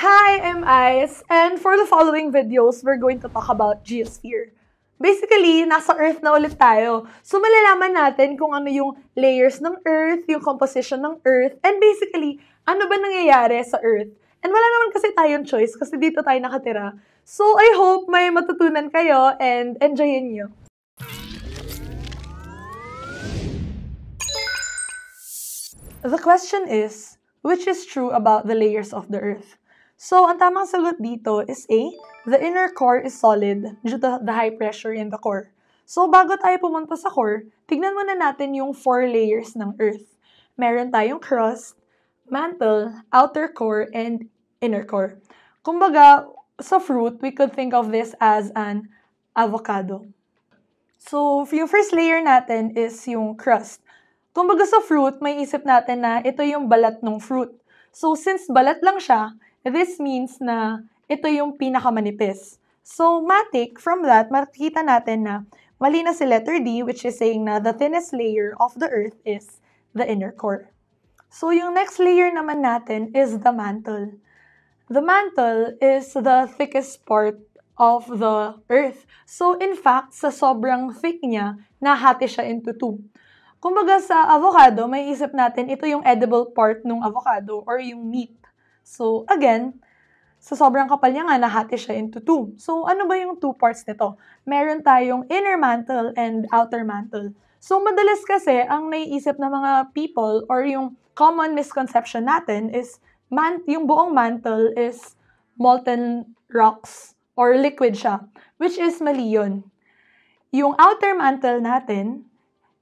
Hi, I'm Ice, and for the following videos, we're going to talk about geosphere. Basically, nasa Earth na ulit tayo. So, malalaman natin kung ano yung layers ng Earth, yung composition ng Earth, and basically, ano ba nangyayari sa Earth. And wala naman kasi tayong choice kasi dito tayo nakatira. So, I hope may matutunan kayo and enjoyin nyo. The question is, which is true about the layers of the Earth? So, ang tamang sagot dito is A. The inner core is solid due to the high pressure in the core. So, bago tayo pumunta sa core, tignan muna natin yung 4 layers ng Earth. Meron tayong crust, mantle, outer core, and inner core. Kumbaga, sa fruit, we could think of this as an avocado. So, yung first layer natin is yung crust. Kumbaga sa fruit, may isip natin na ito yung balat ng fruit. So, since balat lang siya, this means na ito yung pinakamanipis. So, matik, from that, makikita natin na mali na si letter D, which is saying na the thinnest layer of the Earth is the inner core. So, yung next layer naman natin is the mantle. The mantle is the thickest part of the Earth. So, in fact, sa sobrang thick niya, nahati siya into 2. Kumbaga sa avocado, may isip natin ito yung edible part ng avocado or yung meat. So, again, sa sobrang kapal niya nga, nahati siya into 2. So, ano ba yung 2 parts nito? Meron tayong inner mantle and outer mantle. So, madalas kasi, ang naiisip ng mga people or yung common misconception natin is yung buong mantle is molten rocks or liquid siya, which is mali yun. Yung outer mantle natin,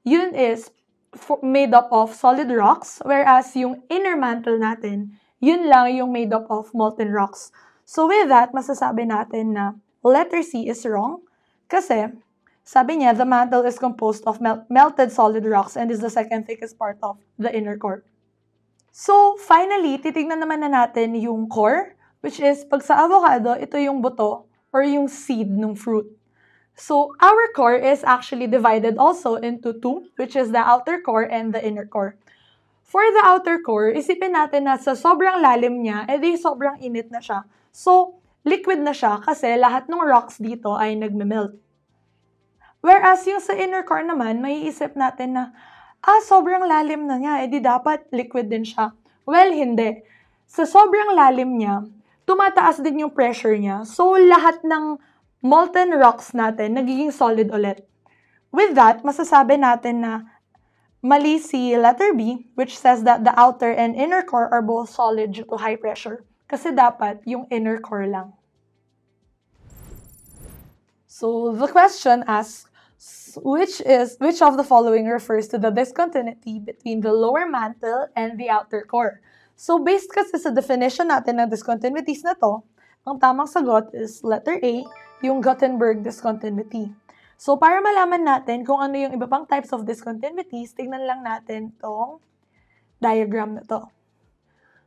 yun is made up of solid rocks, whereas yung inner mantle natin, yun lang yung made up of molten rocks. So with that, masasabi natin na letter C is wrong kasi sabi niya, the mantle is composed of melted solid rocks and is the second thickest part of the inner core. So finally, titignan naman na natin yung core, which is pag sa avocado, ito yung buto or yung seed ng fruit. So, our core is actually divided also into 2, which is the outer core and the inner core. For the outer core, isipin natin na sa sobrang lalim niya, edi sobrang init na siya. So, liquid na siya kasi lahat ng rocks dito ay nagme-melt. Whereas yung sa inner core naman, may isip natin na, sobrang lalim na niya, edi dapat liquid din siya. Well, hindi. Sa sobrang lalim niya, tumataas din yung pressure niya. So, lahat ng molten rocks natin, nagiging solid ulit. With that, masasabi natin na mali si letter B, which says that the outer and inner core are both solid due to high pressure. Kasi dapat yung inner core lang. So, the question asks, which of the following refers to the discontinuity between the lower mantle and the outer core? So, based kasi sa definition natin ng discontinuities na to, ang tamang sagot is letter A, yung Gutenberg discontinuity. So, para malaman natin kung ano yung iba pang types of discontinuities, tignan lang natin tong diagram na to.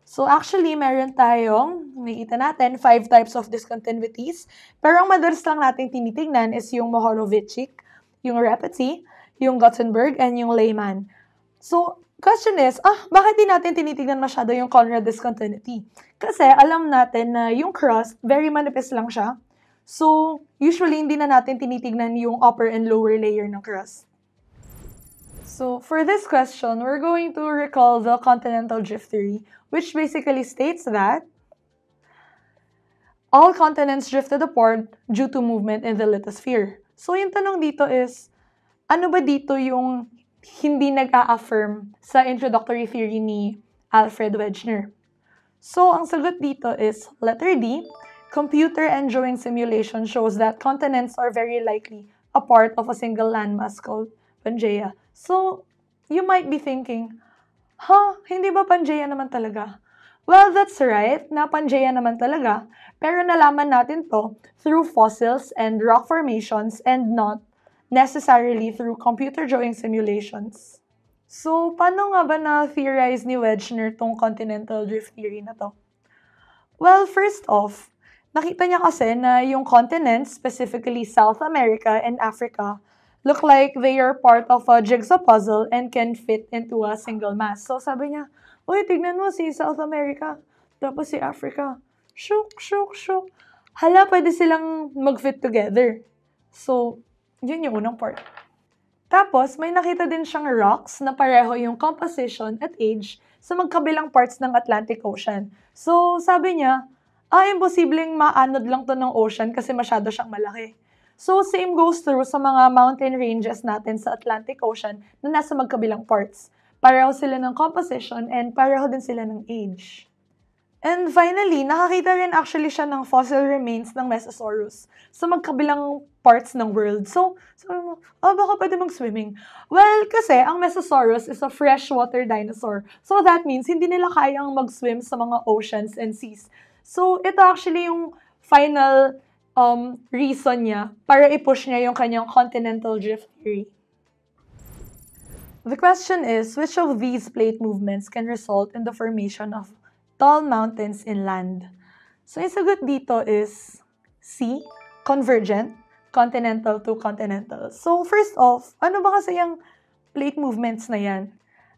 So, actually, meron tayong, nakikita natin, 5 types of discontinuities. Pero ang madalas lang natin tinitignan is yung Mohorovičić, yung Repetty, yung Gutenberg, and yung Lehmann. So, question is, bakit di natin tinitignan masyado yung Conrad discontinuity? Kasi alam natin na yung crust, very manipis lang siya. So, usually, hindi na natin tinitignan yung upper and lower layer ng crust. So, for this question, we're going to recall the continental drift theory, which basically states that all continents drifted apart due to movement in the lithosphere. So, yung tanong dito is, ano ba dito yung hindi nag-a-affirm sa introductory theory ni Alfred Wegener? So, ang sagot dito is letter D. Computer and drawing simulation shows that continents are very likely a part of a single landmass called Pangaea. So, you might be thinking, hindi ba Pangaea naman talaga? Well, that's right, na Pangaea naman talaga, pero nalaman natin to through fossils and rock formations and not necessarily through computer drawing simulations. So, paano nga ba na-theorize ni Wegener tong continental drift theory na to? Well, first off, nakita niya kasi na yung continents, specifically South America and Africa, look like they are part of a jigsaw puzzle and can fit into a single mass. So sabi niya, uy, tignan mo si South America, tapos si Africa. Shook, shook, shook. Hala, pwede silang mag-fit together. So, yun yung unang part. Tapos, may nakita din siyang rocks na pareho yung composition at age sa magkabilang parts ng Atlantic Ocean. So, sabi niya, imposibleng maanod lang to ng ocean kasi masyado siyang malaki. So, same goes through sa mga mountain ranges natin sa Atlantic Ocean na nasa magkabilang parts. Pareho sila ng composition and pareho din sila ng age. And finally, nakakita rin actually siya ng fossil remains ng Mesosaurus sa magkabilang parts ng world. So, sabi mo, baka pwede mag-swimming. Well, kasi ang Mesosaurus is a freshwater dinosaur. So that means hindi nila kayang mag-swim sa mga oceans and seas. So, ito actually yung final reason niya para i-push niya yung kanyang continental drift theory. The question is, which of these plate movements can result in the formation of tall mountains inland? So, yung sagot dito is C, convergent, continental to continental. So, first off, ano ba kasi yung plate movements na yan?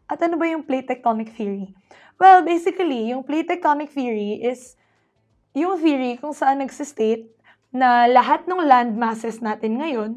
At ano ba yung plate tectonic theory? Well, basically, yung plate tectonic theory is yung theory kung saan nagsistate na lahat ng land masses natin ngayon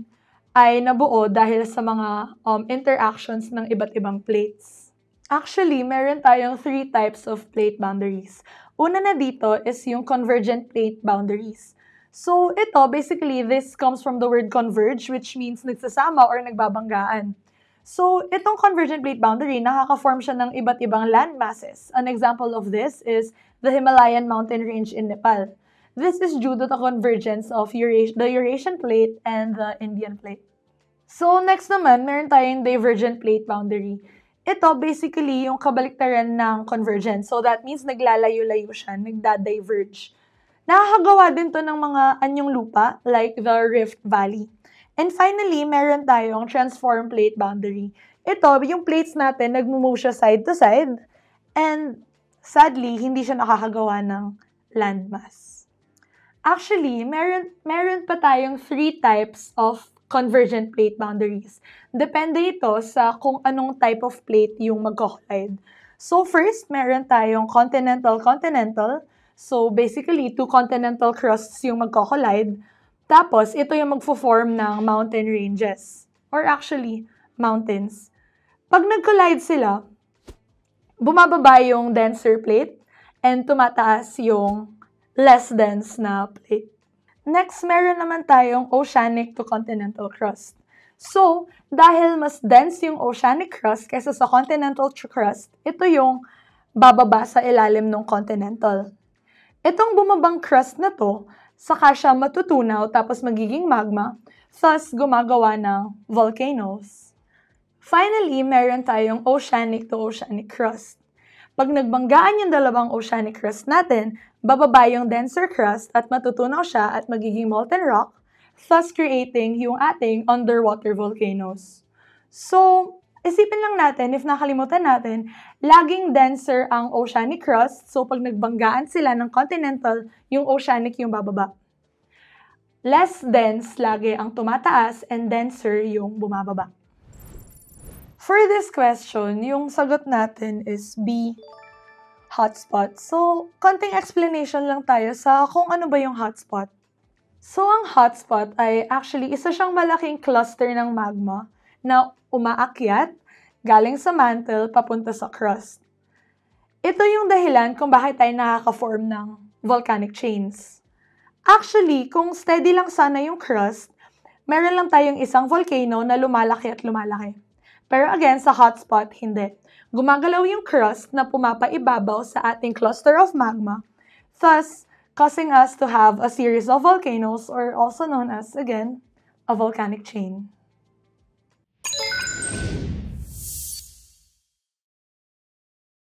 ay nabuo dahil sa mga interactions ng iba't ibang plates. Actually, meron tayong 3 types of plate boundaries. Una na dito is yung convergent plate boundaries. So, ito, basically, this comes from the word converge, which means nagsasama or nagbabanggaan. So, itong convergent plate boundary, nakaka-form siya ng iba't ibang land masses. An example of this is the Himalayan mountain range in Nepal. This is due to the convergence of the Eurasian plate and the Indian plate. So, next naman, meron tayong divergent plate boundary. Ito, basically, yung kabaliktaran ng convergence. So, that means naglalayo-layo siya, nagda-diverge. Nakakagawa din to ng mga anyong lupa, like the Rift Valley. And finally, meron tayong transform plate boundary. Ito, yung plates natin, nagmumove siya side to side. And, sadly, hindi siya nakakagawa ng landmass. Actually, meron pa tayong 3 types of convergent plate boundaries. Depende ito sa kung anong type of plate yung magko-collide. So first, meron tayong continental-continental. So basically, 2 continental crusts yung magko-collide. Tapos, ito yung magfo-form ng mountain ranges. Or actually, mountains. Pag nag-collide sila, bumababa yung denser plate and tumataas yung less dense na plate. Next, meron naman tayong oceanic to continental crust. So, dahil mas dense yung oceanic crust kaysa sa continental crust, ito yung bababa sa ilalim ng continental. Itong bumabang crust na to, saka siya matutunaw tapos magiging magma, thus gumagawa ng volcanoes. Finally, meron tayong oceanic to oceanic crust. Pag nagbanggaan yung dalawang oceanic crust natin, bababa yung denser crust at matutunaw siya at magiging molten rock, thus creating yung ating underwater volcanoes. So, isipin lang natin, if nakalimutan natin, laging denser ang oceanic crust, so pag nagbanggaan sila ng continental, yung oceanic yung bababa. Less dense lagi ang tumataas and denser yung bumababa. For this question, yung sagot natin is B, hotspot. So, konting explanation lang tayo sa kung ano ba yung hotspot. So, ang hotspot ay actually isa siyang malaking cluster ng magma na umaakyat galing sa mantle papunta sa crust. Ito yung dahilan kung bakit tayo nakaka-form ng volcanic chains. Actually, kung steady lang sana yung crust, meron lang tayong isang volcano na lumalaki at lumalaki. Pero again, sa hotspot, hindi. Gumagalaw yung crust na pumapaibabaw sa ating cluster of magma, thus causing us to have a series of volcanoes or also known as, again, a volcanic chain.